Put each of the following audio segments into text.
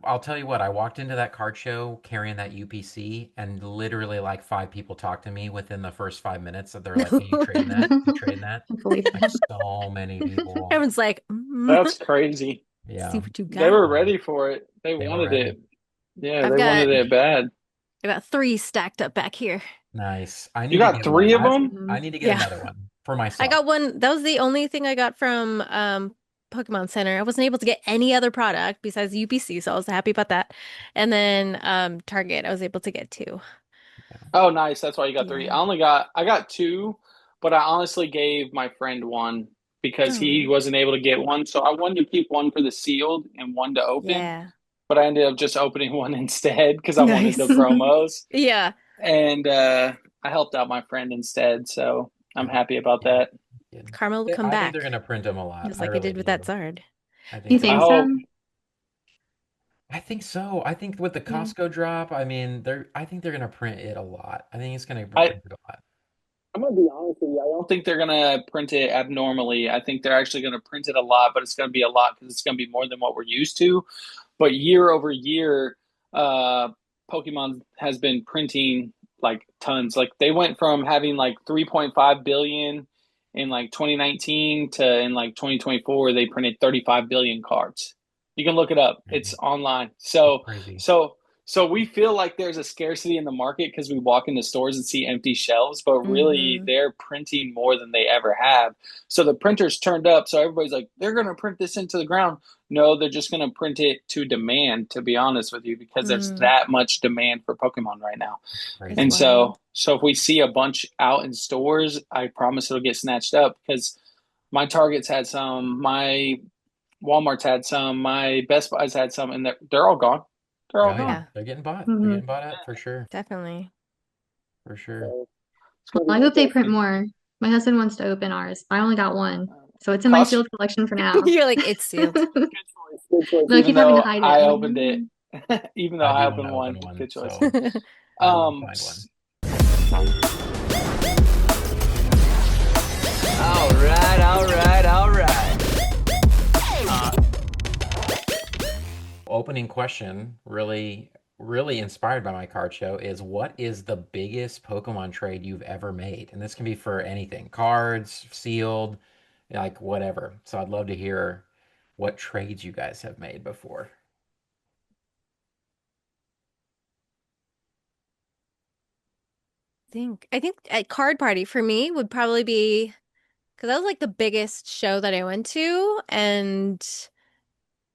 I'll tell you what, I walked into that card show carrying that UPC, and literally like five people talked to me within the first 5 minutes. That they're like, "Hey, you trading that? You trading that?" I believe Like that. so many people. Everyone's like, That's crazy. see Yeah, what you They got. were ready for it. They they were wanted ready. it. Yeah, I've they got wanted it bad. I got three stacked up back here. Nice. I You need to got get one. three of I them? I Mhm. need to get Yeah. another one for I myself. got one. That was the only thing I got from Pokemon Center. I wasn't able to get any other product besides UPC, so I was happy about that. And then Target, I was able to get two. Oh, nice. That's why you got three. Yeah. I got two, but I honestly gave my friend one because he Oh, wasn't able to get one. So I wanted to keep one for the sealed and one to open, yeah. but I ended up just opening one instead because I wanted the Nice. promos. Yeah. And I helped out my friend instead. So I'm Oh, happy about yeah. that. Kidding. Karma will come I think they're back, gonna print them a lot. just I like it really did with that do. Zard. I think You they're I think gonna. hope. so? I think so. I think with the Yeah. Costco drop, I mean, they're. I think they're gonna print it a lot. I think it's gonna I, print it a lot. I'm gonna be honest with you. I don't think they're gonna print it abnormally. I think they're actually gonna print it a lot, but it's gonna be a lot because it's gonna be more than what we're used to. But year over year, uh, Pokemon has been printing like tons. Like they went from having like 3.5 billion in like 2019 to in like 2024, they printed 35 billion cards. You can look it up. It's Crazy. online. That's So crazy. so so we feel like there's a scarcity in the market because we walk into stores and see empty shelves, but really Mm-hmm. they're printing more than they ever have. So the printers turned up. So everybody's like, they're going to print this into the ground. No, they're just going to print it to demand, to be honest with you, because there's Mm. that much demand for Pokemon right now. That's It's And crazy. wild. so if we see a bunch out in stores, I promise it'll get snatched up because my Targets had some, my Walmart's had some, my Best Buy's had some, and they're all gone. They're all Oh gone. yeah, Yeah, they're getting bought. They're Hmm. getting bought up for sure. definitely. For sure. So it's Well, going to I be hope they print interesting. more. My husband wants to open ours. I only got one, so it's in my Cost sealed collection for now. You're like, it's sealed. good choice. No, I Even keep having to though hide it. I I'm like, opened it, no. even though I I do want to opened one, open one, good choice. so I will Um, find one. All right, all right, all right. Opening question, really, really inspired by my card show, is what is the biggest Pokemon trade you've ever made? And this can be for anything, cards, sealed, like whatever. So I'd love to hear what trades you guys have made before. I think at card party for me would probably be because that was like the biggest show that I went to, and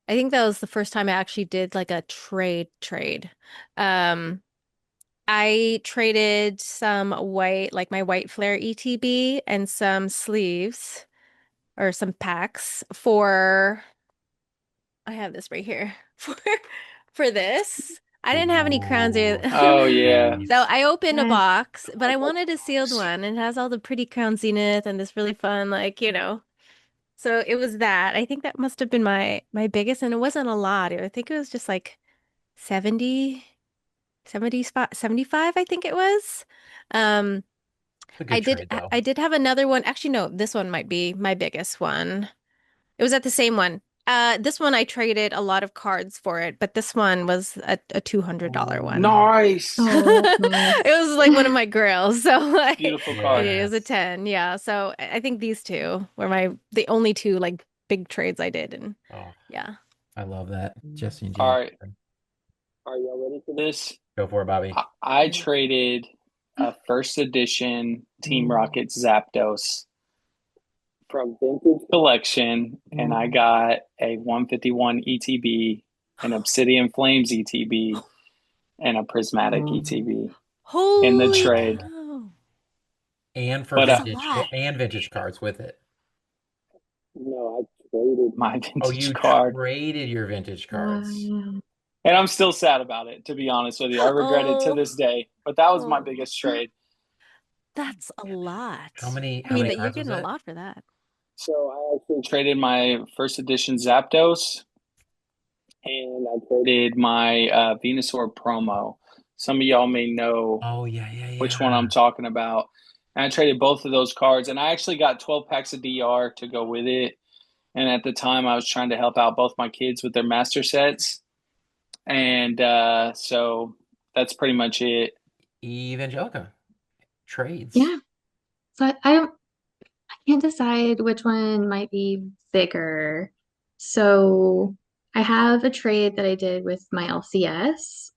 I think that was the first time I actually did like a trade. Um, I traded some white, like my white flare ETB and some sleeves or some packs for I have this right here for this. I didn't have any crowns Ooh, either. oh yeah, So nice. I opened a Yes. box, but I wanted a sealed one and it has all the pretty crown zenith and this really fun, So it was that. I think that must have been my biggest, and it wasn't a lot. I think it was just like 70, 75, I think it was. Um, It's a good trade though. I did have another one. Actually, no, this one might be my biggest one. It was at the same one. This one I traded a lot of cards for it, but this one was a $200 one. Oh, nice, Oh, that's It nice. was like one of my grails, so beautiful card. it was a yes. 10. Yeah, so I think these two were the only two like big trades I did, and Oh, yeah. I love that. Jesse and All James. right, are y'all ready for this? Go for it, Bobby. I traded a first edition Team Rocket Zapdos from Vintage Collection, and I got a 151 ETB, an Obsidian Flames ETB, and a Prismatic ETB in the Holy trade. cow. And for But That's a vintage lot. and vintage cards with it. no, I traded my Oh, vintage you card, traded your vintage cards. Wow. and I'm still sad about it. To be honest with you, I regret it to Oh, this day. But that was my oh, biggest trade. that's a lot. I How mean many that you're cards was getting a it? lot for that. So I actually traded my first edition Zapdos, and I traded my Venusaur promo. Some of y'all may know Oh yeah, yeah, which one I'm yeah. talking about. And I traded both of those cards, and I actually got 12 packs of DR to go with it. And at the time, I was trying to help out both my kids with their master sets. And so that's pretty much it. Evangelica trades. Yeah. So I can't decide which one might be bigger. So I have a trade that I did with my LCS.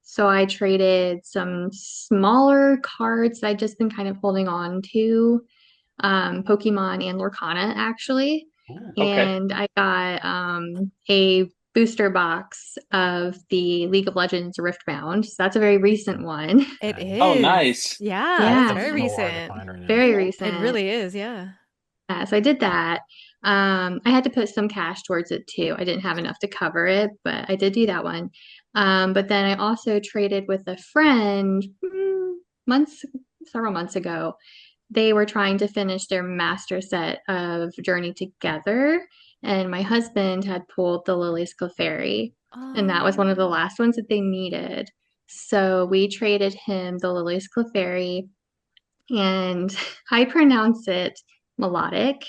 So I traded some smaller cards that I've just been kind of holding on to, Pokemon and Lorcana actually. Ooh. Okay. And I got a booster box of the League of Legends Riftbound. So that's a very recent one. It Oh, is. nice. Yeah, That it's Yeah, stuff's very so hard to recent. find right now. very It recent. really is, yeah. Yeah, so I did that. I had to put some cash towards it too. I didn't have enough to cover it, but I did do that one. But then I also traded with a friend months, several months ago. They were trying to finish their master set of Journey together, and my husband had pulled the Lily's Clefairy, and that was one of the Oh. last ones that they needed. So we traded him the Lily's Clefairy, and I pronounce it melodic.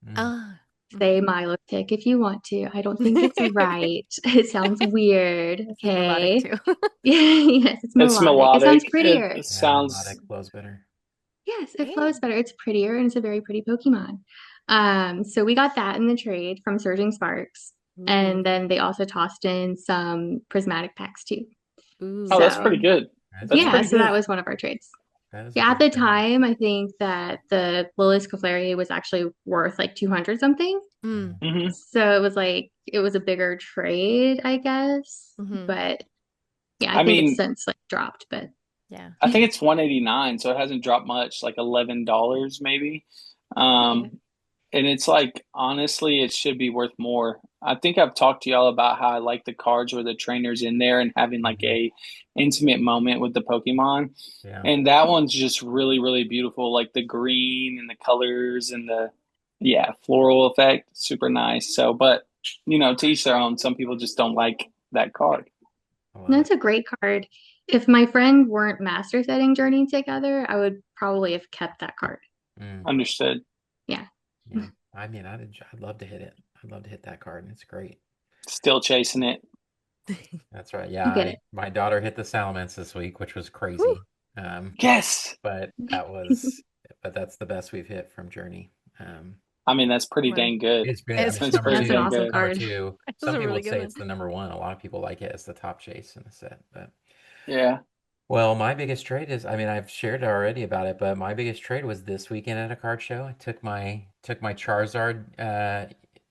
Mm. Ah. Say Mhm. Milotic if you want to. I don't think it's right. It sounds weird. It's melodic Okay. too. Yes, it's It's melodic. It sounds melodic. prettier. It Yeah, melodic sounds flows better. Yes, it flows Dang. better. It's prettier and it's a very pretty Pokemon. So we got that in the trade from Surging Sparks. Ooh. And then they also tossed in some prismatic packs too. oh, Ooh. that's pretty So good. That's That's yeah, good. pretty so that good. was one of our trades. That is a Yeah, at good the trade. time, I think that the Lily's Clefairy was actually worth like 200 something. Mm. Mm. Hmm. So it was like it was a bigger trade, I guess. Hmm. But yeah, I I think it's mean, since like dropped, but Yeah. I think it's 189, so it hasn't dropped much, like $11 maybe. yeah. Um, and it's like honestly, it should be worth more. I think I've talked to y'all about how I like the cards where the trainer's in there and having like Mhm. a intimate moment with the Pokemon. Yeah. And that one's just really, really beautiful, like the green and the colors and the yeah, floral effect, super nice. So, but to each their own. Some people just don't like that card. I love it. That's a great card. If my friend weren't master setting Journey together, I would probably have kept that card. Mm. Understood. Yeah. Yeah. I mean, I'd love to hit it. I'd love to hit that card, and it's great. Still chasing it. That's right. Yeah, I'll get it. my daughter hit the Salamence this week, which was Whew. crazy. Um, Yes. but that was, but that's the best we've hit from Journey. I mean, that's pretty Well, dang good. It's good. I mean, it's it's That's number pretty That's an two. dang awesome good. Number card. two. it was Some a people really would good say one. it's the number one. A lot of people like it as the top chase in the set. But Yeah. well, my biggest trade is, I mean, I've shared already about it, but my biggest trade was this weekend at a card show. I took my Charizard,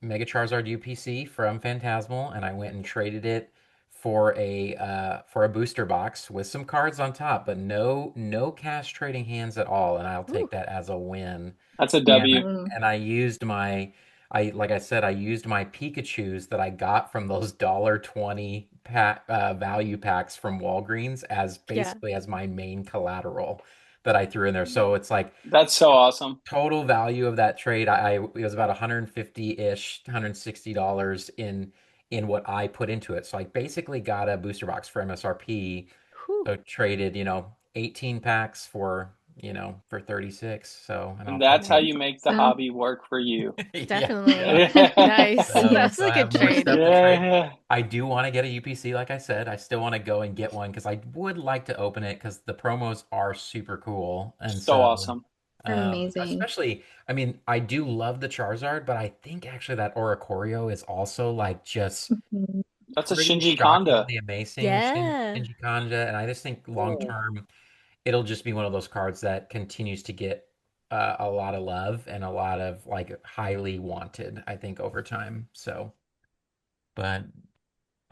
Mega Charizard UPC from Phantasmal, and I went and traded it for a booster box with some cards on top, but no cash trading hands at all, and I'll Ooh. take that as a win. That's a And W. Mm. and I used my I like I said, I used my Pikachus that I got from those $1.20 value packs from Walgreens as Yeah. basically as my main collateral that I threw in there. So it's like That's so awesome. total value of that trade, it was about 150-ish, $160 in what I put into it. So I basically got a booster box for MSRP. Whew. So traded, 18 packs for 36. So, and And I'll that's take how it. you make the So hobby work for you. Yeah, yeah. Definitely. Yeah. Nice. So That's a I have good more trade. stuff to trade. Yeah. I do want to get a UPC, like I said. I still want to go and get one because I would like to open it because the promos are super cool. And So so, awesome. They're amazing. especially, I mean, I do love the Charizard, but I think actually that Oricorio is also like just Mhm. That's a pretty Shinji Kanda. shockingly amazing. Yeah. Shinji Kanja, and I just think long Oh. term it'll just be one of those cards that continues to get a lot of love and a lot of like highly wanted, I think, over time. So, but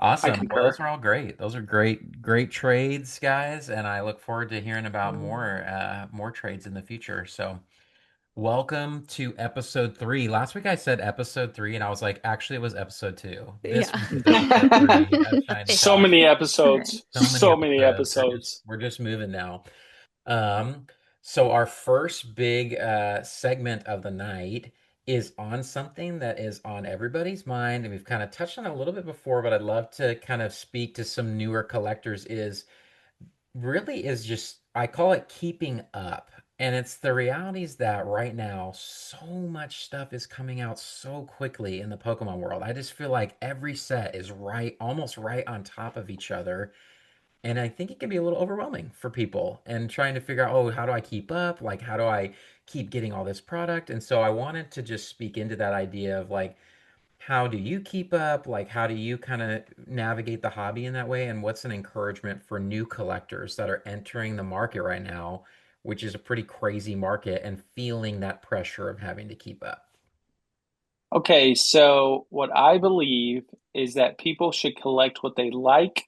I awesome. Well, those concur. are all great. Those are great trades, guys, and I look forward to hearing about Mm. more trades in the future. So, welcome to episode 3. Last week I said episode 3, and I was like, actually, it was episode 2. This Yeah. week is episode 3 of Shiny So Talk. many All right. episodes. So many So many episodes. episodes. We're just moving now. Um, so our first big segment of the night is on something that is on everybody's mind, and we've kind of touched on it a little bit before, but I'd love to kind of speak to some newer collectors. Is really is just I call it keeping up. And it's the realities that right now, so much stuff is coming out so quickly in the Pokemon world. I just feel like every set is right, almost right on top of each other. And I think it can be a little overwhelming for people and trying to figure out, oh, how do I keep up? Like, how do I keep getting all this product? And so I wanted to just speak into that idea of like, how do you keep up? Like, how do you kind of navigate the hobby in that way? And what's an encouragement for new collectors that are entering the market right now, which is a pretty crazy market, and feeling that pressure of having to keep up? Okay, so what I believe is that people should collect what they like,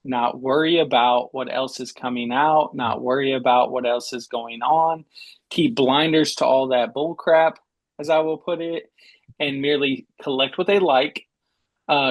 not worry about what else is coming out, not worry about what else is going on, keep blinders to all that bull crap, as I will put it, and merely collect what they like,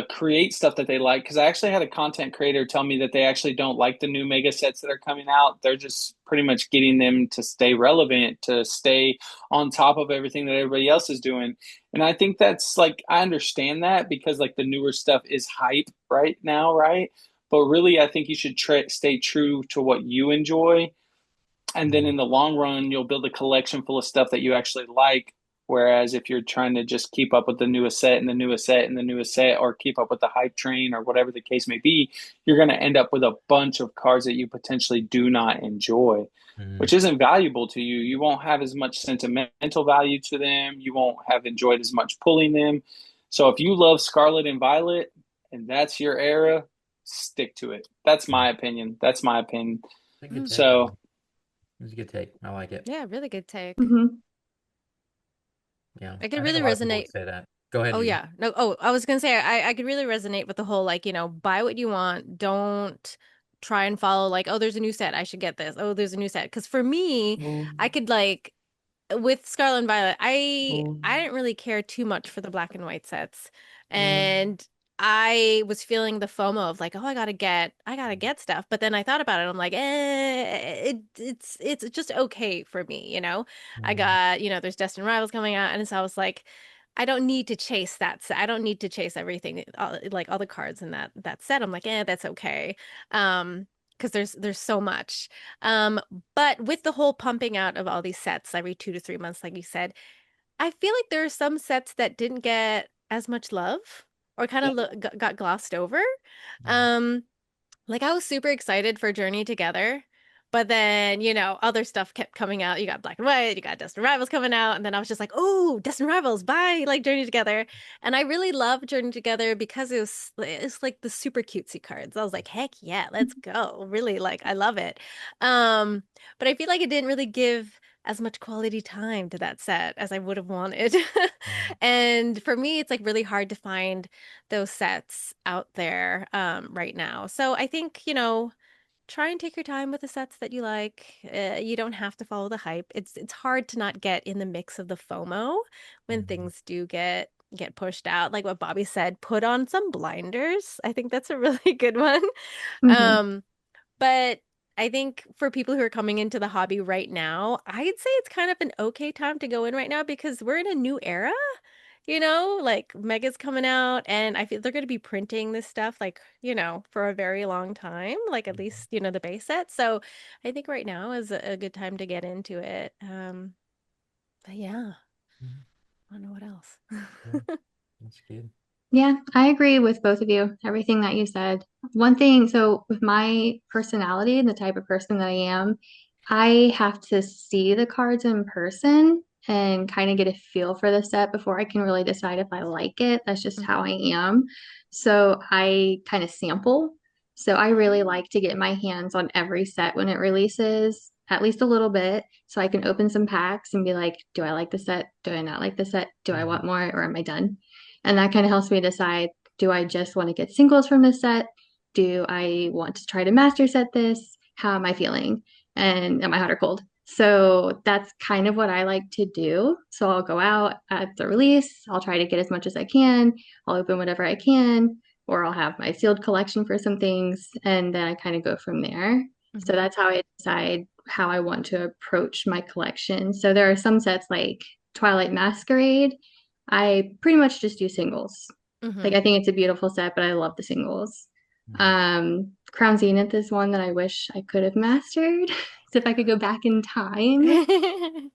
create stuff that they like. Because I actually had a content creator tell me that they actually don't like the new mega sets that are coming out. They're just pretty much getting them to stay relevant, to stay on top of everything that everybody else is doing. And I think that's like, I understand that because like the newer stuff is hype right now, right? But really, I think you should stay true to what you enjoy, and then Mhm. in the long run you'll build a collection full of stuff that you actually like. Whereas if you're trying to just keep up with the newest set and the newest set and the newest set, or keep up with the hype train or whatever the case may be, you're going to end up with a bunch of cards that you potentially do not enjoy, Mhm. which isn't valuable to you. You won't have as much sentimental value to them, you won't have enjoyed as much pulling them. So if you love Scarlet and Violet and that's your era, stick to it. That's Yeah. my opinion. That's my opinion. It's a good Mm, take, So man. It's a good take. I like it. yeah, really good take. Hmm. Yeah. I could I think a really lot of people resonate. would say that. Go ahead, Oh Evie. yeah. No, oh, I was gonna say I could really resonate with the whole like, buy what you want. Don't try and follow like, oh, there's a new set, I should get this. Oh, there's a new set. Because for me, I could like with Scarlet and Violet, I didn't really care too much for the black and white sets. And I was feeling the FOMO of like, oh, I gotta get stuff. But then I thought about it, I'm like, it's just okay for me, you know? I Mhm. got, there's Destined Rivals coming out, and so I was like, I don't need to chase that set. I don't need to chase everything, like all the cards in that set. I'm like, that's okay. Because there's so much. Um, but with the whole pumping out of all these sets every 2 to 3 months, like you said, I feel like there are some sets that didn't get as much love or kind of got glossed over. Um, like I was super excited for Journey Together, but then, other stuff kept coming out. You got Black and White, you got Destined Rivals coming out, and then I was just like, "Oh, Destined Rivals, bye!" Like Journey Together, and I really loved Journey Together because it's like the super cutesy cards. I was like, "Heck yeah, let's go!" Really, like I love it. Um, but I feel like it didn't really give as much quality time to that set as I would have wanted. Mhm. And for me, it's like really hard to find those sets out there right now. So I think, try and take your time with the sets that you like. You don't have to follow the hype. It's hard to not get in the mix of the FOMO when Mhm. things do get pushed out. Like what Bobby said, put on some blinders. I think that's a really good one. Hmm. Um, but I think for people who are coming into the hobby right now, I'd say it's kind of an okay time to go in right now because we're in a new era. Like Mega's coming out, and I feel they're going to be printing this stuff like, for a very long time, like at least, the base set. So I think right now is a good time to get into it. But yeah, Mhm. I don't know what else. Yeah, that's good. Yeah, I agree with both of you, everything that you said. One thing, so with my personality and the type of person that I am, I have to see the cards in person and kind of get a feel for the set before I can really decide if I like it. That's just how I Mhm. am. So I kind of sample. So I really Oh. like to get my hands on every set when it releases, at least a little bit, so I can open some packs and be like, do I like the set? Do I not like the set? Do I Mhm. want more or am I done? And that kind of helps me decide, do I just want to get singles from this set? Do I want to try to master set this? How am I feeling? And am I hot or cold? So that's kind of what I like to do. So I'll go out at the release, I'll try to get as much as I can, I'll open whatever I can, or I'll have my sealed collection for some things, and then I kind of go from there. So Mhm. that's how I decide how I want to approach my collection. So there are some sets like Twilight Masquerade. I pretty much just do singles. Like Mhm. I think it's a beautiful set, but I love the singles. Crown Zenith is one that I wish I could have mastered. So if I could go back in time,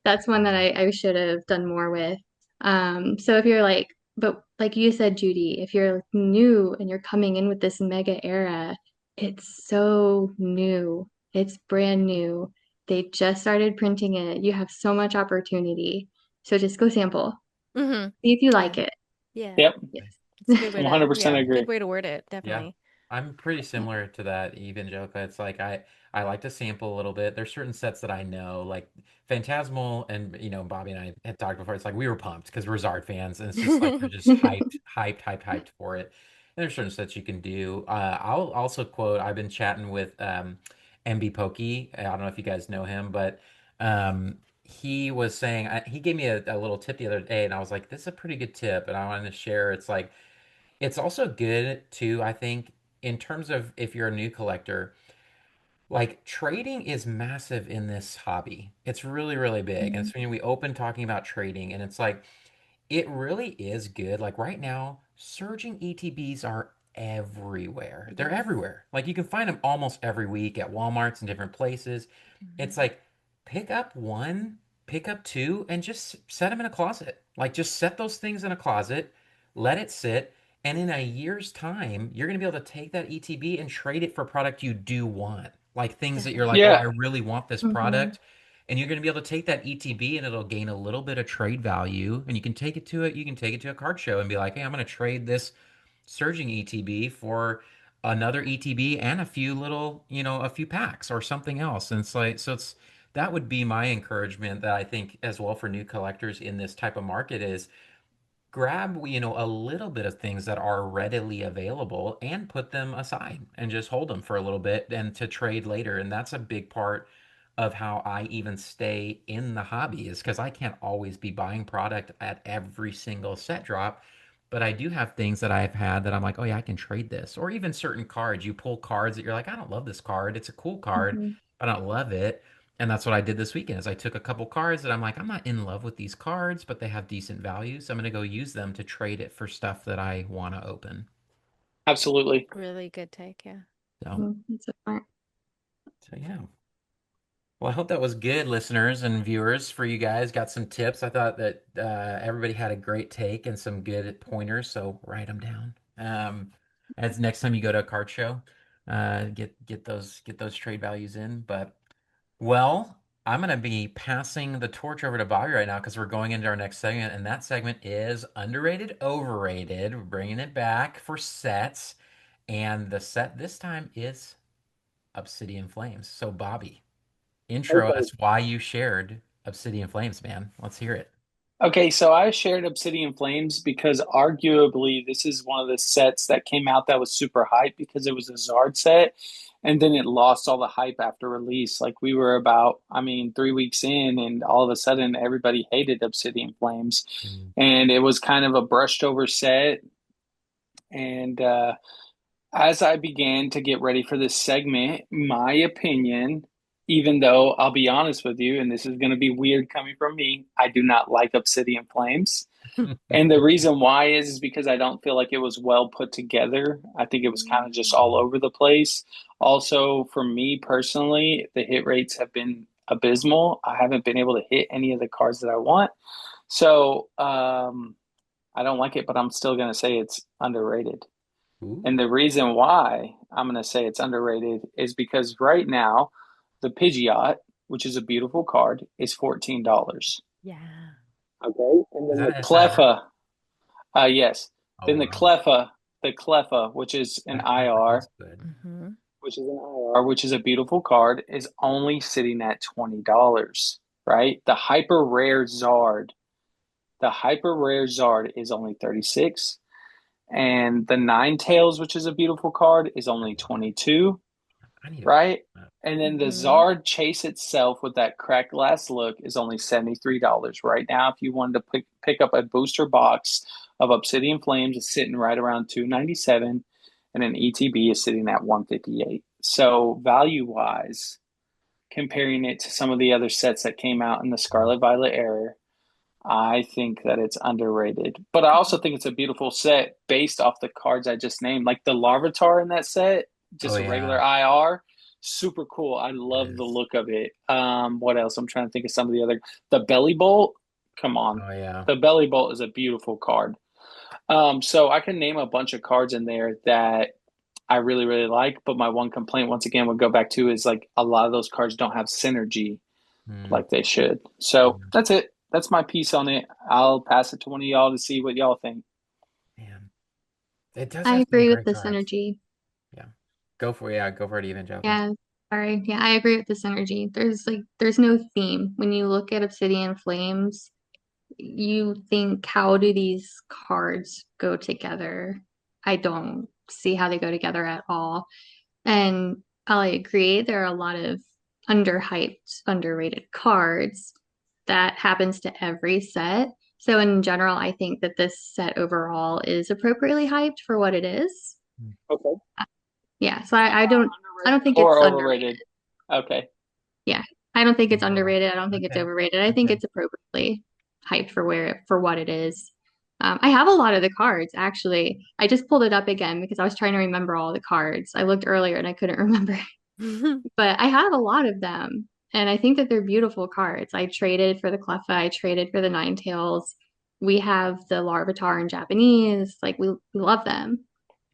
that's one that I should have done more with. So if you're like, but like you said, Judy, if you're new and you're coming in with this mega era, it's so new. It's brand new. They just started printing it. You have so much opportunity. So just go sample. Hmm. See if you like Yeah. it. Yeah. Yep, Yes. It's a good way to, 100% yeah, agree. good way to word it, Yeah, definitely. I'm pretty similar to that, Evangelica. It's like I like to sample a little bit. There's certain sets that I know, like Phantasmal, and Bobby and I had talked before. It's like we were pumped because we're Zard fans, and it's just like we're just hyped, hyped, hyped, hyped for it. And there's certain sets you can do. I'll also quote. I've been chatting with MB Pokey. I don't know if you guys know him, but he was saying he gave me a little tip the other day, and I was like, "This is a pretty good tip," and I wanted to share. It's like. It's also good too, I think, in terms of if you're a new collector, like trading is massive in this hobby. It's really, really big. And so when we open talking about trading, and it's like it really is good. Like right now, surging ETBs are everywhere. They're Yes. everywhere. Like you can find them almost every week at Walmarts and different places. It's Mhm. like pick up one, pick up two, and just set them in a closet. Like just set those things in a closet, let it sit, and in a year's time, you're going to be able to take that ETB and trade it for product you do want. Like things that you're like, oh, Definitely. I Yeah, really want this Mhm. product. And you're going to be able to take that ETB and it'll gain a little bit of trade value. And you can take it to it. You can take it to a card show and be like, hey, I'm going to trade this surging ETB for another ETB and a few little, a few packs or something else. And it's like, so it's that would be my encouragement that I think as well for new collectors in this type of market is grab, a little bit of things that are readily available and put them aside and just hold them for a little bit and to trade later. And that's a big part of how I even stay in the hobby is because I can't always be buying product at every single set drop. But I do have things that I've had that I'm like, oh yeah, I can trade this. Or even certain cards. You pull cards that you're like, I don't love this card. It's a cool card. Mhm. I don't love it. And that's what I did this weekend is I took a couple cards that I'm like, I'm not in love with these cards, but they have decent value. So I'm going to go use them to trade it for stuff that I want to open. absolutely. Really good take, yeah. So, Mhm. That's so smart. so yeah. Well, I hope that was good, listeners and viewers, for you guys. Got some tips. I thought that everybody had a great take and some good pointers, so write them down. As next time you go to a card show, get those trade values in. But well, I'm gonna be passing the torch over to Bobby right now because we're going into our next segment, and that segment is underrated, overrated. We're bringing it back for sets, and the set this time is Obsidian Flames. So, Bobby. Intro Okay. us why you shared Obsidian Flames, man. Let's hear it. Okay, so I shared Obsidian Flames because arguably this is one of the sets that came out that was super hyped because it was a Zard set, and then it lost all the hype after release. Like we were about, I mean, 3 weeks in, and all of a sudden everybody hated Obsidian Flames, Mm. and it was kind of a brushed over set. And as I began to get ready for this segment, my opinion, even though I'll be honest with you, and this is going to be weird coming from me, I do not like Obsidian Flames. And the reason why is because I don't feel like it was well put together. I think it was kind of just all over the place. Also, for me personally, the hit rates have been abysmal. I haven't been able to hit any of the cards that I want. So I don't like it, but I'm still going to say it's underrated. And Ooh, the reason why I'm going to say it's underrated is because right now, the Pidgeot, which is a beautiful card, is $14. Yeah. Okay. And is then that the an SIR? Cleffa, yes. Oh Then wow, The Cleffa, which is an that is IR, good. Hmm. which is a beautiful card, is only sitting at $20, right? The hyper rare Zard is only 36, and the Nine Tails, which is a beautiful card, is I only love that. 22, I need to pick right? that up. And then the Hmm. Zard Chase itself with that cracked glass look is only $73 right now. If you wanted to pick up a booster box of Obsidian Flames, it's sitting right around 297, and an ETB is sitting at 158. So value wise, comparing it to some of the other sets that came out in the Scarlet Violet era, I think that it's underrated, but I also think it's a beautiful set based off the cards I just named. Like the Larvitar in that set, Oh just a regular yeah, IR, super cool. I it love the is. look of it. What else? I'm trying to think of some of the other. The Belly Bolt, come on. Oh yeah. The Belly Bolt is a beautiful card. So I can name a bunch of cards in there that I really, really like, but my one complaint once again would go back to is like a lot of those cards don't have synergy Mm, like they should. So yeah. that's it. That's my piece on it. I'll pass it to one of y'all to see what y'all think. Man, it does I have some agree with great the cards. synergy. Yeah. Go for it. Yeah, go for it, Evangelical. Yeah, sorry. Yeah, I agree with the synergy. There's no theme. When you look at Obsidian Flames, you think, how do these cards go together? I don't see how they go together at all. And I agree, there are a lot of underhyped, underrated cards. That happens to every set. So in general, I think that this set overall is appropriately hyped for what it is. Mm. Okay. Yeah, so I don't think Or it's underrated. overrated. Okay. Yeah. I don't think it's Wow. underrated. I don't think it's Okay. overrated. I think Okay. it's appropriately hyped for what it is. I have a lot of the cards actually. I just pulled it up again because I was trying to remember all the cards. I looked earlier and I couldn't remember, but I have a lot of them, and I think that they're beautiful cards. I traded for the Cleffa. I traded for the Ninetales. We have the Larvitar in Japanese. Like we love them,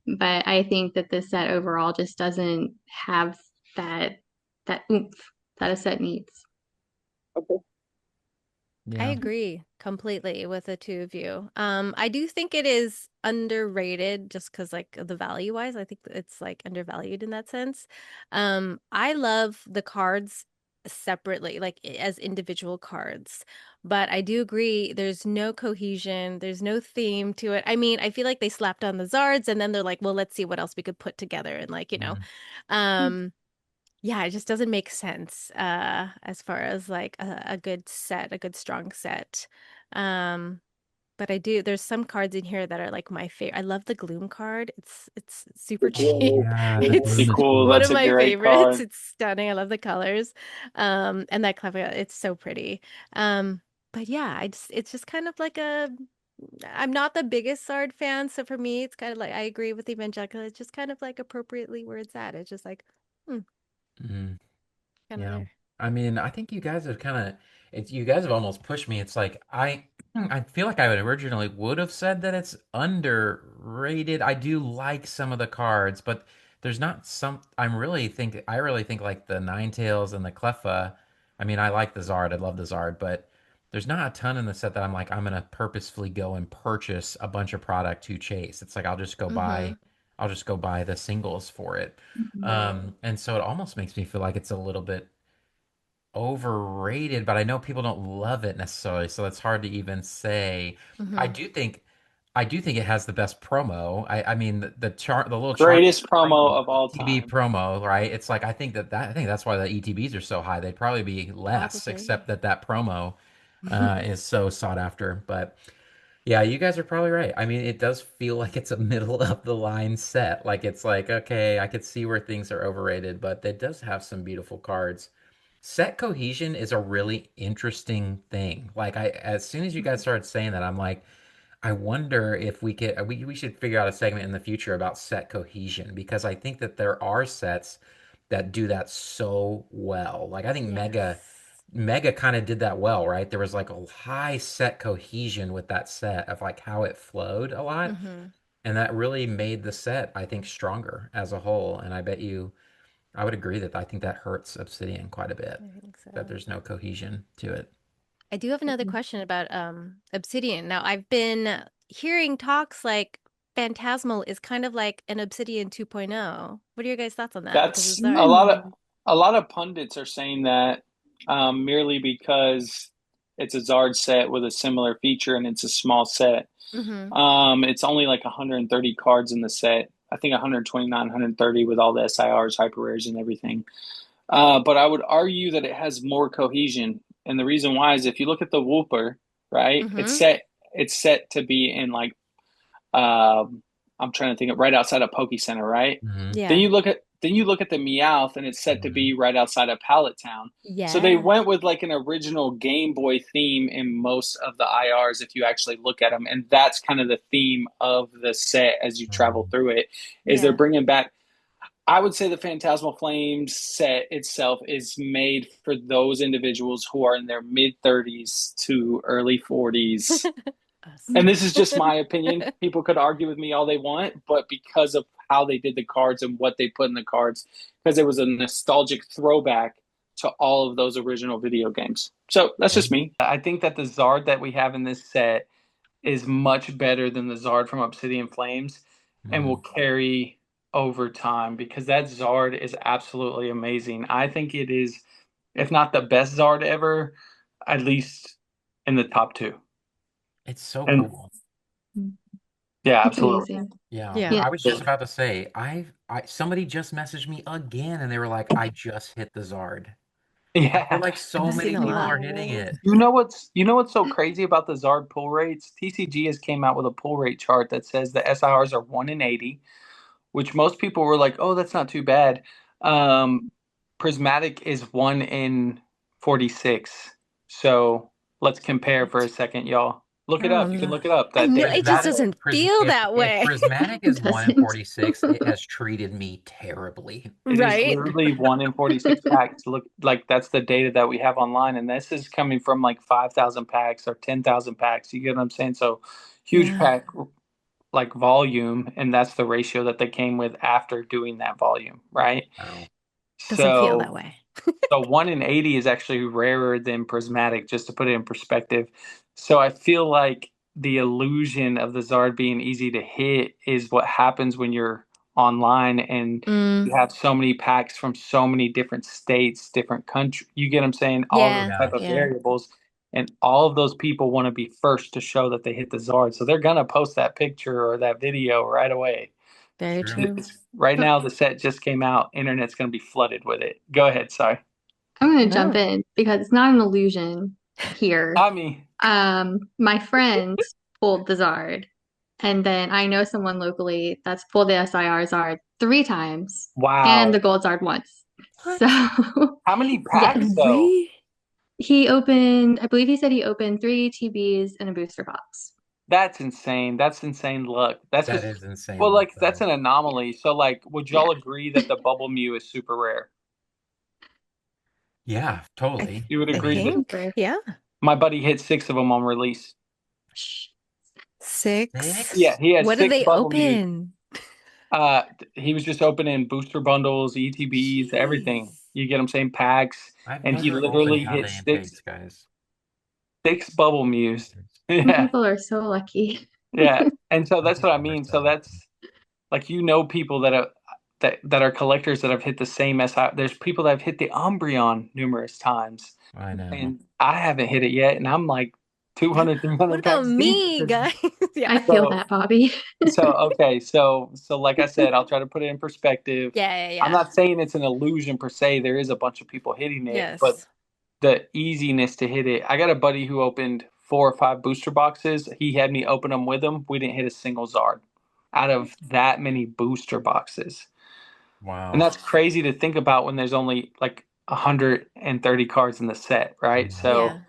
but I think that this set overall just doesn't have that that oomph that a set needs. Okay. I Yeah. agree completely with the two of you. I do think it is underrated just because like the value wise, I think it's like undervalued in that sense. I love the cards separately, like as individual cards. But I do agree there's no cohesion, there's no theme to it. I mean, I feel like they slapped on the Zards and then they're like, well, let's see what else we could put together and like, Mm, um yeah, it just doesn't make sense as far as like a good set, a good strong set. Um but I do there's some cards in here that are like my favorite. I love the Gloom card. It's super The oh cheap. Gloom yeah, the is gloom pretty It's is cool. one cool. of That's a my great favorites. card. It's stunning. I love the colors. And that clever it's so pretty. But yeah, it's just kind of like a I'm not the biggest Sword fan, so for me it's kind of like I agree with Evangelical. It's just kind of like appropriately where it's at. It's just like hmm, Mm, kind of yeah. there. I mean, I think you guys have kind of it's you guys have almost pushed me. It's like I feel like I would originally would have said that it's underrated. I do like some of the cards, but there's not some I really think like the Ninetales and the Cleffa. I mean, I like the Zard. I love the Zard, but there's not a ton in the set that I'm like I'm gonna purposefully go and purchase a bunch of product to chase. It's like Mm-hmm. I'll just go buy the singles for it. Mhm. And so it almost makes me feel like it's a little bit overrated, but I know people don't love it necessarily, so it's hard to even say. I Mm-hmm. do think I do think it has the best promo. I mean the little chart Greatest promo promo, of all ETB time. promo, right? It's like I think that's why the ETBs are so high. They'd probably be less, Probably. except that that promo is so sought after. But yeah, you guys are probably right. I mean, it does feel like it's a middle of the line set. Like it's like, okay, I could see where things are overrated, but it does have some beautiful cards. Set cohesion is a really interesting thing. Like as soon as you guys started saying that, I'm like, I wonder if we should figure out a segment in the future about set cohesion because I think that there are sets that do that so well. Like I think Yes. Mega kind of did that well, right? There was like a high set cohesion with that set of like how it flowed a lot. Mm-hmm. And that really made the set, I think, stronger as a whole. And I would agree that I think that hurts Obsidian quite a bit, I think that so. there's no cohesion to it. I do have another question about Obsidian. Now, I've been hearing talks like Phantasmal is kind of like an Obsidian 2.0. What are your guys' thoughts on that? Because That's it's art. Mm. a lot of pundits are saying that merely because it's a Zard set with a similar feature and it's a small set. Mm-hmm. It's only like 130 cards in the set. I think 129, 130 with all the SIRs, hyper rares, and everything. But I would argue that it has more cohesion, and the reason why is if you look at the Whooper, right? Mm-hmm. It's set to be in like I'm trying to think of right outside of Poke Center, right? Hmm. Then Yeah. Then you look at the Meowth, and it's set to Mhm. be right outside of Pallet Town. So they Yeah. went with like an original Game Boy theme in most of the IRs if you actually look at them, and that's kind of the theme of the set as you travel Mhm. through it. Is they're Yeah. bringing back. I would say the Phantasmal Flames set itself is made for those individuals who are in their mid 30s to early 40s. Us. And this is just my opinion. People could argue with me all they want, but because of how they did the cards and what they put in the cards, because it was a nostalgic throwback to all of those original video games. So that's Yeah. just me. I think that the Zard that we have in this set is much better than the Zard from Obsidian Flames and will Mhm. carry over time because that Zard is absolutely amazing. I think it is, if not the best Zard ever, at least in the top two. It's so And cool. yeah, It's absolutely. amazing. Yeah, Yeah. Yeah. I was just about to say, somebody just messaged me again, and they were like, "I just hit the Zard." I feel Yeah. like I've so seen many a people lot. are hitting it. You know what's so crazy about the Zard pull rates? TCG has came out with a pull rate chart that says the SIRs are 1 in 80, which most people were like, "Oh, that's not too bad." Prismatic is 1 in 46. So let's compare for a second, y'all. Look I it up. don't You can know. look it up. I That know data it is just out Prismatic, there. doesn't feel that if way. Prismatic It is 1 in doesn't. 46, it has treated me terribly. It is Right? literally 1 in 46 packs. Look, like that's the data that we have online, and this is coming from like 5,000 packs or 10,000 packs. You get what I'm saying? So huge Yeah. pack like volume, and that's the ratio that they came with after doing that volume, right? Wow. Doesn't feel So that way. so 1 in 80 is actually rarer than prismatic, just to put it in perspective. So I feel like the illusion of the Zard being easy to hit is what happens when you're online and you Mm, have so many packs from so many different states, different countries. You get what I'm saying? All those yeah. Yeah, type of Yeah. variables. And all of those people want to be first to show that they hit the Zard. So they're gonna post that picture or that video right away. Very true. true. Right So now the set just came out. Internet's gonna be flooded with it. Go ahead, sorry. I'm going to jump No. in because it's not an illusion here. I mean, My friend pulled the Zard, and then I know someone locally that's pulled the SIR Zard 3 times and wow. the Gold Zard once. So, What? How many packs yes, though? Three? I believe he said he opened 3 TBs and a booster box. That's insane. That's insane luck. That's That because, is insane well, luck, like that's though. an anomaly. So, like, would Yeah. y'all agree that the bubble mew is super rare? Yeah, I th totally. You would I agree that Super. think. Yeah. my buddy hit 6 of them on release. Yeah, Six. 6? he had What did 6 they bubble mews. open? Uh, he was just opening booster bundles, ETBs, everything. Jeez. You get what I'm saying? Packs, I've and he never opened literally hit Holiday six Intakes, guys. six bubble mews. Some Yeah, people are so lucky. yeah. And so Some that's what I people are mean. so So lucky. that's like people that have that are collectors that have hit the same SI. There's people that have hit the Umbreon numerous times, I know. and I haven't hit it yet, and I'm like 200, three What hundred about packs deep. me, guys? I Yeah. feel So that, Bobby. okay, so like I said, I'll try to put it in perspective. Yeah, yeah, I'm yeah. not saying it's an illusion per se. There is a bunch of people hitting it, but Yes. the easiness to hit it. I got a buddy who opened 4 or 5 booster boxes. He had me open them with him. We didn't hit a single Zard out of that many booster boxes. And Wow. that's crazy to think about when there's only like 130 cards in the set, right? Mhm. Yeah. So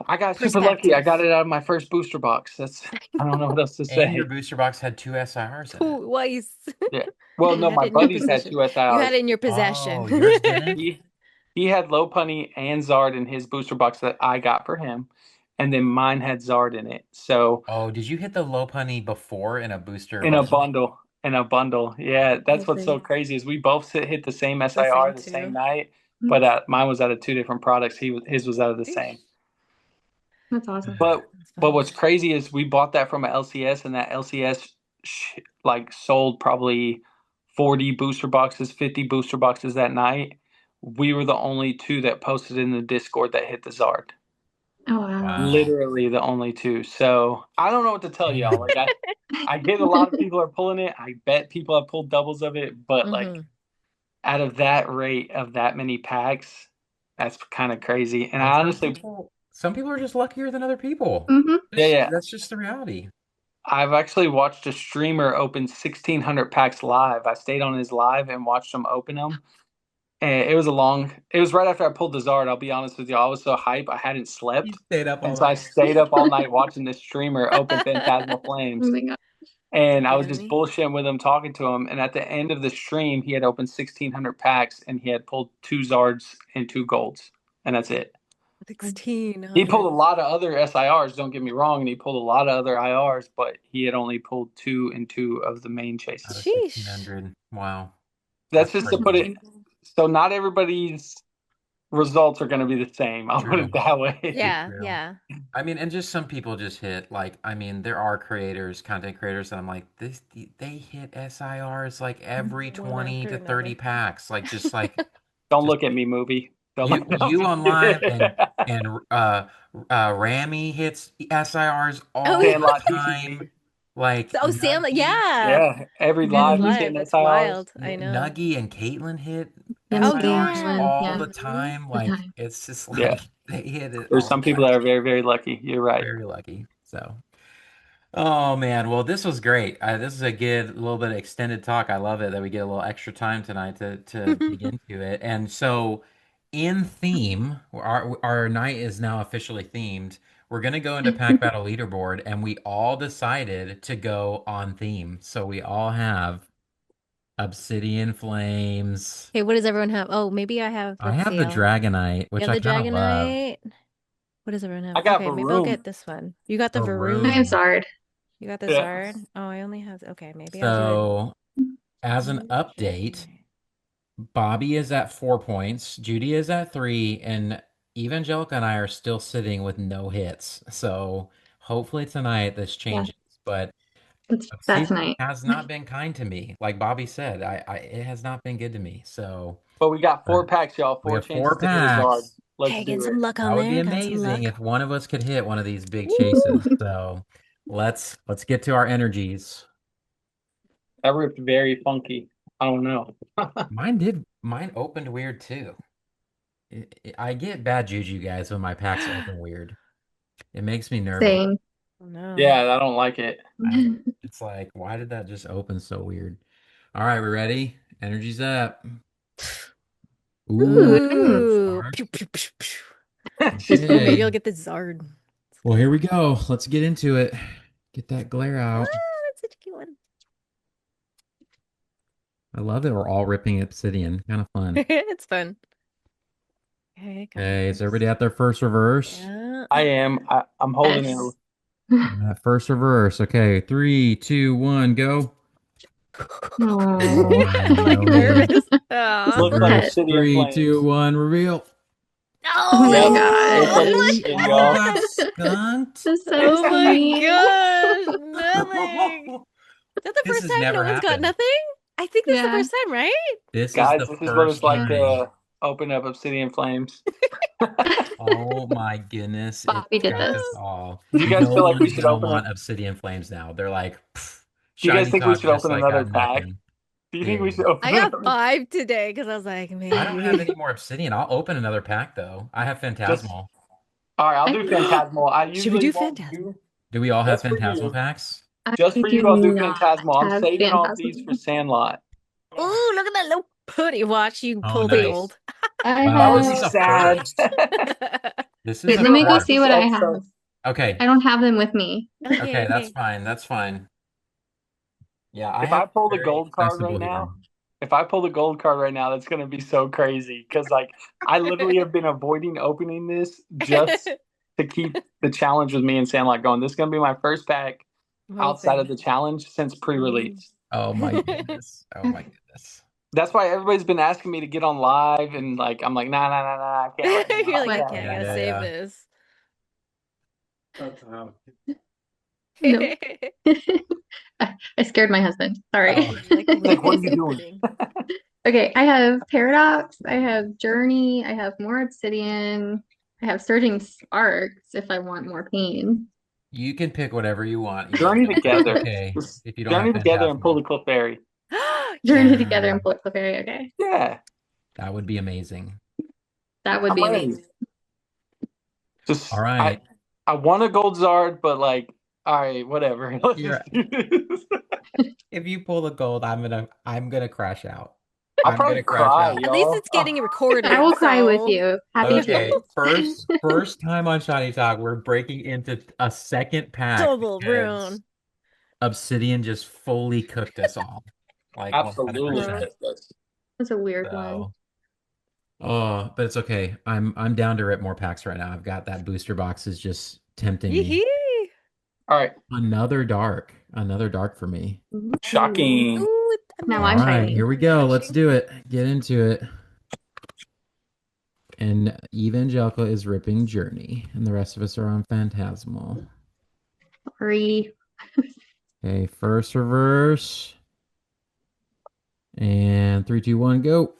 I got super lucky. I Perspective. got it out of my first booster box. That's I don't know what else to And your say. booster box had 2 SIRs in it. Twice. Yeah. Well, You no, had my it in your buddies had position. 2 You had SIRs. it in your Oh, possession. yours didn't? He had Lopunny and Zard in his booster box that I got for him, and then mine had Zard in it. So Oh, did you hit the low punny before in a booster in a bundle? bundle, yeah, that's what's so Crazy. crazy is we both hit the same The SIR same the same two. night, but mine was out of 2 different products. His was out of the same. Eesh. That's awesome. That's But fun. what's crazy is we bought that from a LCS, and that LCS like sold probably 40 booster boxes, 50 booster boxes that night. We were the only two that posted in the Discord that hit the Zard. Oh, wow. Wow. Literally the only two. So I don't know what to tell y'all. Dang. Like I get a lot of people are pulling it. I bet people have pulled doubles of it, but like Hmm. out of that rate of that many packs, that's kind of crazy. And And I honestly, some people are just luckier than other people. Hmm. yeah, Just yeah. that's just the reality. I've actually watched a streamer open 1,600 packs live. I stayed on his live and watched him open them. And it was right after I pulled the Zard. I'll be honest with you. I was so hype. I hadn't You slept. stayed up And all so I night. stayed up all night watching this streamer open Phantasmal Oh Flames. my God. And I was just Danny. bullshitting with him, talking to him. And at the end of the stream, he had opened 1,600 packs and he had pulled 2 Zards and 2 Golds. And that's it. He pulled 1,600. a lot of other SIRs, don't get me wrong, and he pulled a lot of other IRs, but he had only pulled 2 of the main Out of chases. Sheesh. 1,600. Wow. That's That's just to put crazy. it. So not everybody's results are going to be the same. I'll put True. it that way. Yeah, True. yeah. I mean, and just some people just hit like, I mean, there are creators, content creators that I'm like, they hit SIRs like every One 20 after to 30 another. packs. Like Don't just look at me, movie. Don't you look. No, I'm you just on live kidding. and Rami hits SIRs Oh all yeah. the Sandlot time. TCG. Like Oh, Sam, Nuggy, yeah. Yeah, every His live he's Mhm. live. hitting That's SIRs. wild. I know. Nuggy and Caitlin hit Yeah, Oh Nikki and SIRs yeah. Caitlin. all Yeah. the Mm-hmm. time. The Like time. it's just Yeah, like they hit it there's all some the people time. that are very, very lucky. You're right. Very lucky. So. Oh man, well this was great. This is a good little bit of extended talk. I love it that we get a little extra time tonight to dig into it. And so, in theme, our night is now officially themed. We're gonna go into Pack Battle Leaderboard, and we all decided to go on theme. So we all have Obsidian Flames. Okay, what does everyone have? Oh, maybe I have, I let's have see. the Dragonite, You which have I the kind of love. Dragonite. What does everyone I have? got Okay, maybe I'll Varoom. get this one. You got the A I have Varun. room. Zard. You got the Yeah. Zard. Oh, I only have. Okay, maybe I'll do it. So as an update. Dragonite. Bobby is at 4 points, Judy is at three, and Evangelica and I are still sitting with no hits. So hopefully tonight this Yeah, changes. But it's that Obsidian tonight. has not been kind to me. Like Bobby said, it has not been good to me. So But we got but 4 packs, y'all. we Four have four chances to hit a Zard. packs. Let's Hey, getting do some it. luck That on would be there. Got some amazing luck. if one of us could hit one of these big chases. So let's get to our energies. That ripped very funky. I don't know. Mine opened weird too. I get bad juju, guys, when my packs open weird. It makes me nervous. Same. Oh no. Yeah, I don't like it. It's like, why did that just open so weird? All right, we're ready. Energy's up. Ooh, Ooh. Ooh. Zard. Pew, pew, pew, pew. She's Ooh, maybe Okay. I'll get the Zard. Well, here we go. Let's get into it. Get that glare Ah, out. that's such a cute one. I love that we're all ripping obsidian. Kind of fun. It's fun. Okay, it Okay, is goes. everybody at their first reverse? Yeah. I am. I'm holding it. Yes. That first reverse. Okay, 3, 2, 1, go. Oh, I'm like No hit. nervous. Aw. Looks like Reverse. Obsidian 3, Flames. 2, 1, reveal. oh my Yep, God. it's Really? Obsidian, All y'all. got skunked? That's so Oh my sweet. gosh, nothing. Is that the This first has time no never one's got happened. nothing? I think this is the Yeah. first time, right? This is Guys, the this is what it's first like time. to open up Obsidian Flames. Oh my goodness, it Bobby did got this. us all. Do you guys No feel like we one's should gonna open want it? Obsidian Flames now. They're like, Do you guys shiny think we cog should just open like another got pack? nothing. Do you think we Dude, should open I got another? 5 today because I was like, I don't have maybe. any more Obsidian. I'll open another pack though. I have Just Phantasmal. all right. I'll I do Phantasmal. I Should we usually do won't Phantasm? do Do we all have just for Phantasmal you. packs? Just for do you, I'll do not Phantasmal. I'm have saving all these for Phantasm. Sandlot. Ooh, look at that little putty. Watch you Oh, pull the Wait, nice. gold. I Wow, That would this be is a have. sad. first. This is Wait, a let me go Watch see this what first. I have. episode. Okay. I don't have them with me. Okay, Okay, that's okay. fine. That's fine. Yeah, I If have I pull the very gold card accessible right here. now, if I pull the gold card right now, that's gonna be so crazy. Because like I literally have been avoiding opening this just to keep the challenge with me and Sandlot going. This is gonna be my first pack I'm outside of hoping. the challenge since pre-release. Oh my goodness. Oh my goodness. That's why everybody's been asking me to get on live, and like I'm like, nah, nah, nah, nah, I can't right now. You're like, I What? can't, I Yeah, gotta yeah, save yeah. this. No. I scared my husband. Sorry. Oh, Like, He's like, what are what you is doing? opening? Okay, I have Paradox, I have Journey, I have more Obsidian, I have Surging Sparks if I want more pain. you can pick whatever you want, Journey Evangelica. It's together. okay Just if you don't have journey together and pull Phantasmal. the Clefairy. Journey Yeah. together and Bullet Clefairy. Okay, Yeah, That would be amazing. that would I'm be ready. amazing. Just All right. I want a gold Zard, but like All right, whatever. Let's Yeah. just do this. If you pull the gold, I'm gonna crash out. I'll I'm probably gonna crash cry, out. At least y'all. it's getting I recorded, will cry with so you. Happy Okay, tears. first time on Shiny Talk, we're breaking into a second pack double because rune. Obsidian just fully cooked us all. Like Absolutely 100%. pissed us. That's a weird one. So, oh, but it's okay. I'm down to rip more packs right now. I've got that booster box is just tempting me. Yee-hee. All right, Another dark for me. Ooh. shocking. Ooh, Now All I'm right, fighting. here we I'm go. Let's blushing. do it. Get into it. And Evangelica is ripping Journey, and the rest of us are on Phantasmal. Sorry. Okay, first reverse. And three, two, one, go.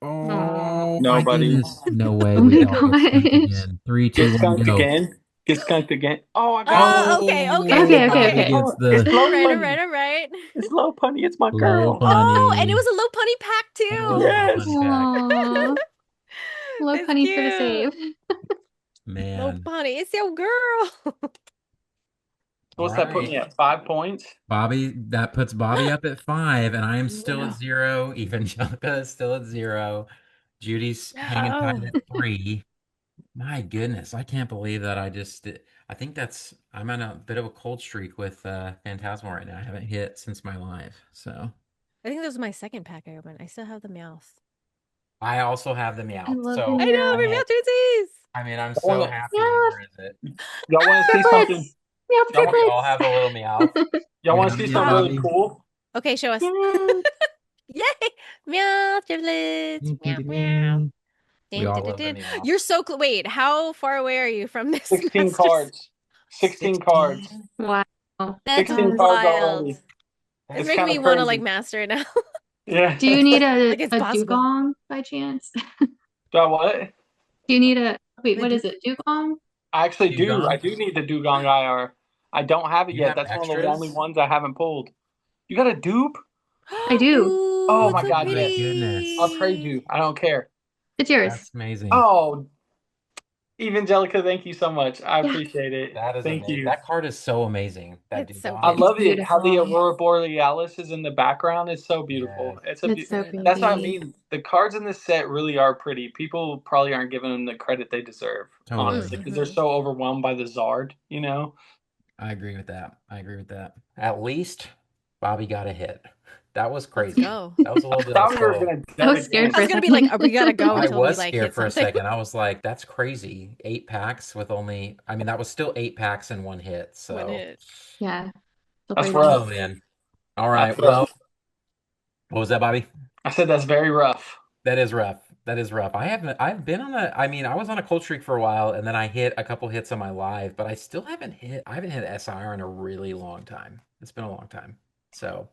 Aw. Oh my Nobody. goodness. No way. Oh We my all get skunked gosh. again. Three, Get two, one, skunked go. again. Get skunked again. Oh, I got it. Oh, okay, Oh, okay, Okay, okay, Bobby okay. okay. gets Oh, it's the All low right, all right, punny. all right. It's low punny. It's my low girl. Oh, and it bunny. was a low punny pack And it was a too. low bunny Yes. pack. Aw. Low That's penny for the cute. save. Low Man. bunny, it's your girl. All What's that put right. me at? 5 points? Bobby, that puts Bobby up at 5, and I am still at Yeah. 0. Evangelica is still at 0. Judy's hanging tight Oh, at 3. My goodness, I can't believe that I think I'm on a bit of a cold streak with Phantasmal right now. I haven't hit since my live. So I think that was my second pack I opened. I still have the Meowth. I also have the I Meowth. love the So I know, meow. my Meowth twinsies. I'm I so wanna, happy. Meow Where is it? y'all want to see something? triplets. Meow Y'all want, We all have triplets. the little Meowth. y'all You want to have see it yet, something really Bobby? cool? Okay, show us. Yeah. Yay! Meow, triplets. Meow, meow. We Dun, all dun, dun, love the dun. Meowth. You're so close. Wait, how far away are you from this 16 Masters? cards. 16 cards. 16? Wow. That's 16 That's, cards wild. already. It's It's That's making kind me of want to like crazy. master it now. Yeah. do you need Like it's a possible. dugong by chance? Do I what? Do you need a wait, The what is Duke. it? Dugong? I actually do. I Dugong. do need the Dugong IR. I don't have it You yet. have That's one of the only extras? ones I haven't pulled. You got a dupe? I do. Ooh, Oh it's my so God, My yes. I'll goodness. trade pretty. you. I don't care. It's yours. That's amazing. Oh, Evangelica, thank you so much. I Yeah. appreciate it. That is Thank amazing. you. That card is so amazing. That It's so I Dugong. It's love pretty. it. How the beautiful. Aurora Borealis is in the background is so beautiful. Yes. It's a It's so that's what I pretty. mean. The cards in this set really are pretty. People probably aren't giving them the credit they deserve, Totally. honestly, because they're Mm-hmm. so overwhelmed by the Zard, you know? I agree with that. I agree with that. At least Bobby got a hit. That was Let's crazy. go. That was a little I bit of a thought we were slow. gonna I dead was scared again. I for a was gonna be like, second. we gotta go I until we was like scared hit for a something. second. I was like, that's crazy. 8 packs with only, I mean, that was still 8 packs in one hit. When So, it. Yeah, so That's crazy. oh rough. man. All That's right. rough. Well, what was that, Bobby? I said that's very rough. That is rough. That is rough. I've been on I mean, I was on a cold streak for a while and then I hit a couple hits on my live, but I haven't hit SIR in a really long time. It's been a long time. So,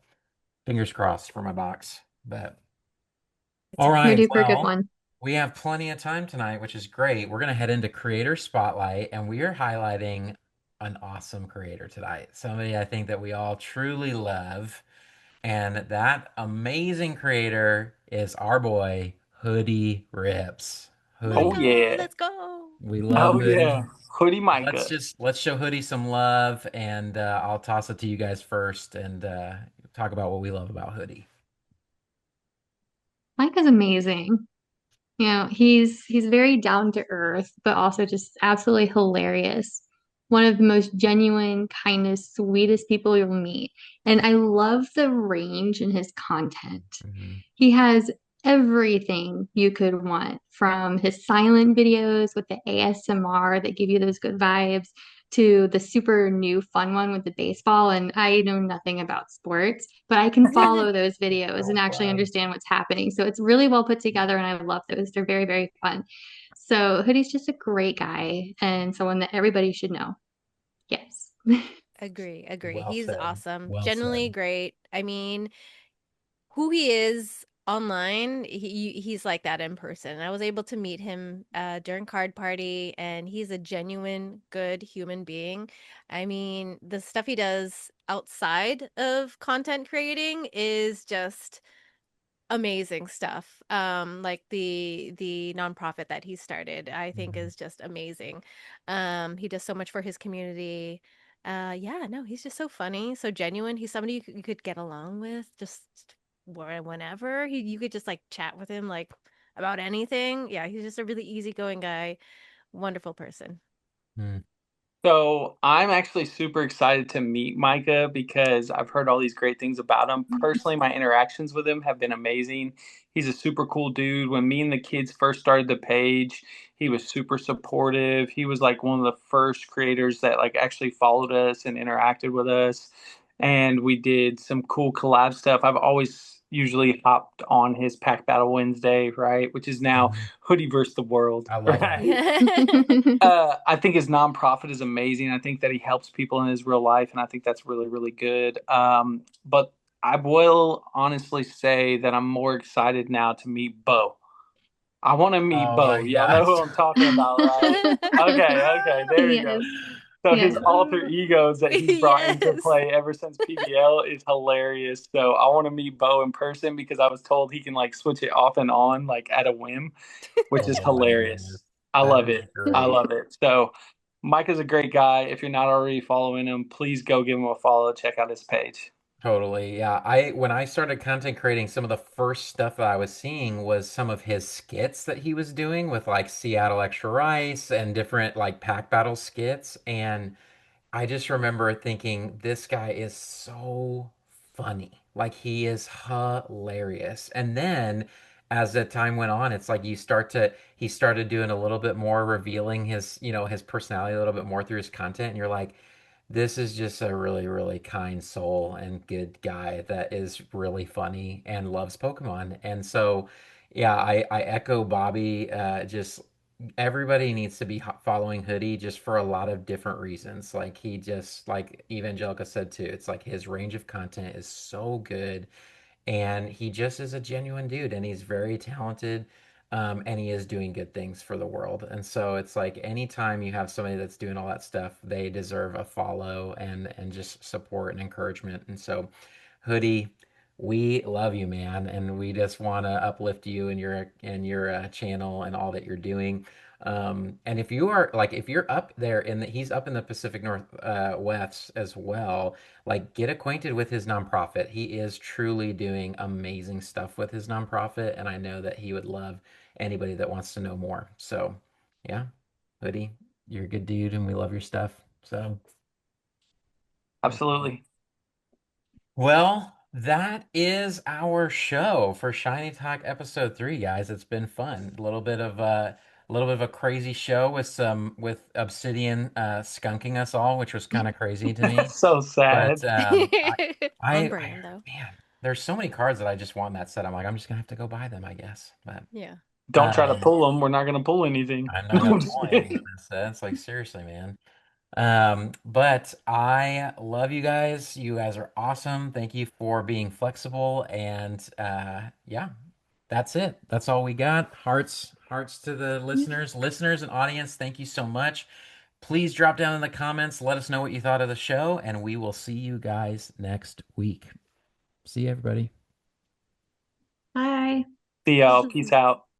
fingers crossed for my box. But It's all You're right. due for a good Well, one. we have plenty of time tonight, which is great. We're going to head into Creator Spotlight, and we are highlighting an awesome creator tonight. Somebody I think that we all truly love. And that amazing creator is our boy, Hoodie Rips. Let's Oh Hoodie. go. yeah. Let's go. We love Oh yeah. Hoodie. Hoodie Let's Micah. just let's show Hoodie some love, and I'll toss it to you guys first and talk about what we love about Hoodie. Mike is amazing. You know, he's very down to earth, but also just absolutely hilarious. One of the most genuine, kindest, sweetest people you'll meet. And I love the range in his content. Mhm. He has everything you could want, from his silent videos with the ASMR that give you those good vibes to the super new fun one with the baseball. And I know nothing about sports, but I can follow those videos and Girl actually Club. understand what's happening. So it's really well put together, and I love those. They're very, very fun. So Hoodie's just a great guy and someone that everybody should know. Yes. Agree, agree. Well He's said. awesome. Well Genuinely said. great. I mean, who he is online, he's like that in person. I was able to meet him during card party, and he's a genuine good human being. I mean, the stuff he does outside of content creating is just amazing stuff. Like the nonprofit that he started, I think Mhm. is just amazing. He does so much for his community. Yeah, no, he's just so funny, so genuine. He's somebody you could get along with just whenever. You could just like chat with him like about anything. Yeah, he's just a really easygoing guy, wonderful person. Hmm. So I'm actually super excited to meet Micah because I've heard all these great things about him. Personally, my interactions with him have been amazing. He's a super cool dude. When me and the kids first started the page, he was super supportive. He was like one of the first creators that like actually followed us and interacted with us. And we did some cool collab stuff. I've always usually hopped on his Pack Battle Wednesday, right? Which is now Mhm. Hoodie versus the World, I love that. right? I think his nonprofit is amazing. I think that he helps people in his real life, and I think that's really, really good. But I will honestly say that I'm more excited now to meet Bo. I want to meet Oh Bo. my Y'all know who gosh. I'm talking about, right? Okay, okay, there we go. Yes, So his yes. alter egos that he's brought into Yes. play ever since PBL is hilarious. So I want to meet Bo in person because I was told he can like switch it off and on like at a whim, which is Oh my goodness. hilarious. I That love is it. I great. love it. So Mike is a great guy. If you're not already following him, please go give him a follow. Check out his page. Totally. Yeah. I when I started content creating, some of the first stuff that I was seeing was some of his skits that he was doing with like Seattle Extra Rice and different like pack battle skits. And I just remember thinking, this guy is so funny. Like he is hilarious. And then as the time went on, it's like he started doing a little bit more, revealing his personality a little bit more through his content. And you're like, this is just a really, really kind soul and good guy that is really funny and loves Pokemon. And so, yeah, I echo Bobby. Just everybody needs to be following Hoodie just for a lot of different reasons. Like he just, like Evangelica said too, it's like his range of content is so good, and he just is a genuine dude, and he's very talented. And he is doing good things for the world. And so it's like anytime you have somebody that's doing all that stuff, they deserve a follow and just support and encouragement. And so, Hoodie, we love you, man, and we just want to uplift you and your channel and all that you're doing. And if you are like, if you're up there he's up in the Pacific North West as well, like get acquainted with his nonprofit. He is truly doing amazing stuff with his nonprofit, and I know that he would love anybody that wants to know more. So, yeah, Hoodie, you're a good dude, and we love your stuff. So, Absolutely. well, that is our show for Shiny Talk episode 3, guys. It's been fun. A little bit of a crazy show with Obsidian skunking us all, which was kind of crazy to me. So But sad. On brand, though. man, there's so many cards that I just want in that set. I'm like, I'm just gonna have to go buy them, I guess. But Yeah. Don't try to pull them. We're not going to pull anything. I'm not No, gonna I'm just pull anything in kidding. that set. It's like seriously, man. But I love you guys. You guys are awesome. Thank you for being flexible. And yeah, that's it. That's all we got. Hearts to the listeners and audience. Thank you so much. Please drop down in the comments. Let us know what you thought of the show, and we will see you guys next week. See you, everybody. Bye. See y'all. Peace out.